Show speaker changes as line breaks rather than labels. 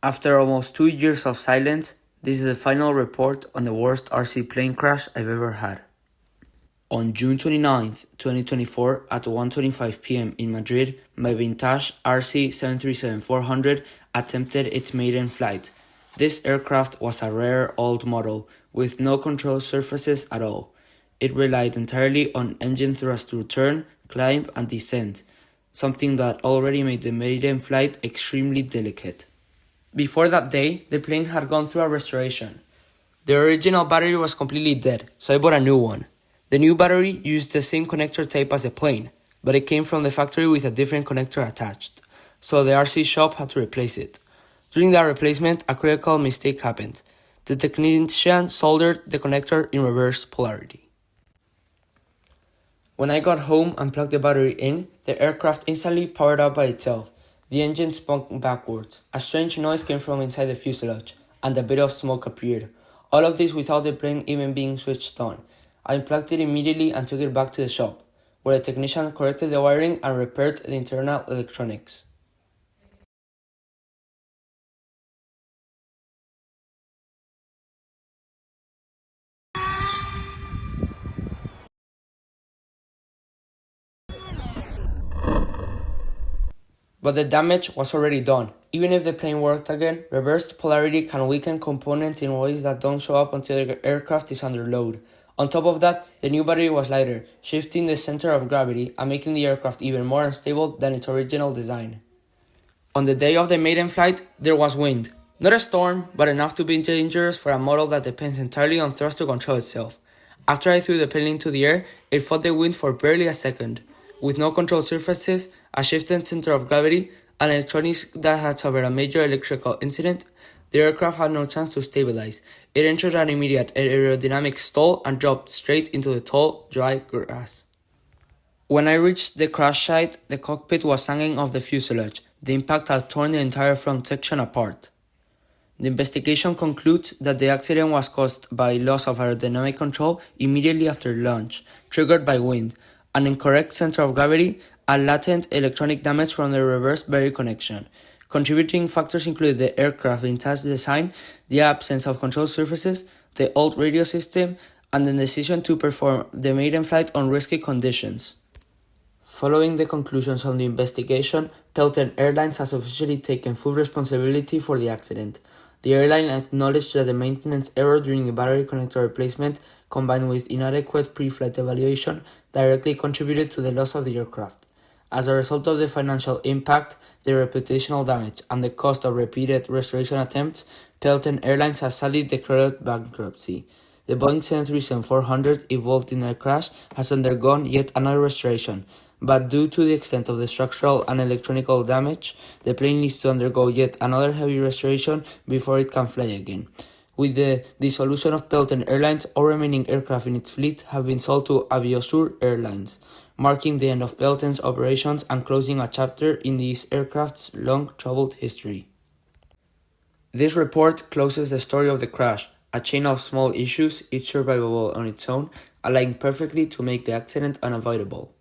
After almost 2 years of silence, this is the final report on the worst RC plane crash I've ever had. On June 29, 2024, at 1:25 p.m. in Madrid, my vintage RC 737-400 attempted its maiden flight. This aircraft was a rare old model, with no control surfaces at all. It relied entirely on engine thrust to turn, climb, and descend, something that already made the maiden flight extremely delicate. Before that day, the plane had gone through a restoration. The original battery was completely dead, so I bought a new one. The new battery used the same connector type as the plane, but it came from the factory with a different connector attached, so the RC shop had to replace it. During that replacement, a critical mistake happened. The technician soldered the connector in reverse polarity. When I got home and plugged the battery in, the aircraft instantly powered up by itself. The engine spun backwards. A strange noise came from inside the fuselage, and a bit of smoke appeared. All of this without the plane even being switched on. I unplugged it immediately and took it back to the shop, where the technician corrected the wiring and repaired the internal electronics. But the damage was already done. Even if the plane worked again, reversed polarity can weaken components in ways that don't show up until the aircraft is under load. On top of that, the new battery was lighter, shifting the center of gravity and making the aircraft even more unstable than its original design. On the day of the maiden flight, there was wind. Not a storm, but enough to be dangerous for a model that depends entirely on thrust to control itself. After I threw the plane into the air, it fought the wind for barely a second. With no control surfaces, a shifted center of gravity, and electronics that had suffered a major electrical incident, the aircraft had no chance to stabilize. It entered an immediate aerodynamic stall and dropped straight into the tall, dry grass. When I reached the crash site, the cockpit was hanging off the fuselage. The impact had torn the entire front section apart. The investigation concludes that the accident was caused by loss of aerodynamic control immediately after launch, triggered by wind, an incorrect center of gravity, and latent electronic damage from the reverse battery connection. Contributing factors include the aircraft vintage design, the absence of control surfaces, the old radio system, and the decision to perform the maiden flight on risky conditions. Following the conclusions of the investigation, Pelton Airlines has officially taken full responsibility for the accident. The airline acknowledged that the maintenance error during the battery connector replacement, combined with inadequate pre-flight evaluation, directly contributed to the loss of the aircraft. As a result of the financial impact, the reputational damage, and the cost of repeated restoration attempts, Pelton Airlines has sadly declared bankruptcy. The Boeing 737-400 involved in the crash has undergone yet another restoration, but due to the extent of the structural and electronical damage, the plane needs to undergo yet another heavy restoration before it can fly again. With the dissolution of Pelton Airlines, all remaining aircraft in its fleet have been sold to Aviation Airlines, marking the end of Pelton's operations and closing a chapter in this aircraft's long troubled history. This report closes the story of the crash, a chain of small issues, each survivable on its own, aligning perfectly to make the accident unavoidable.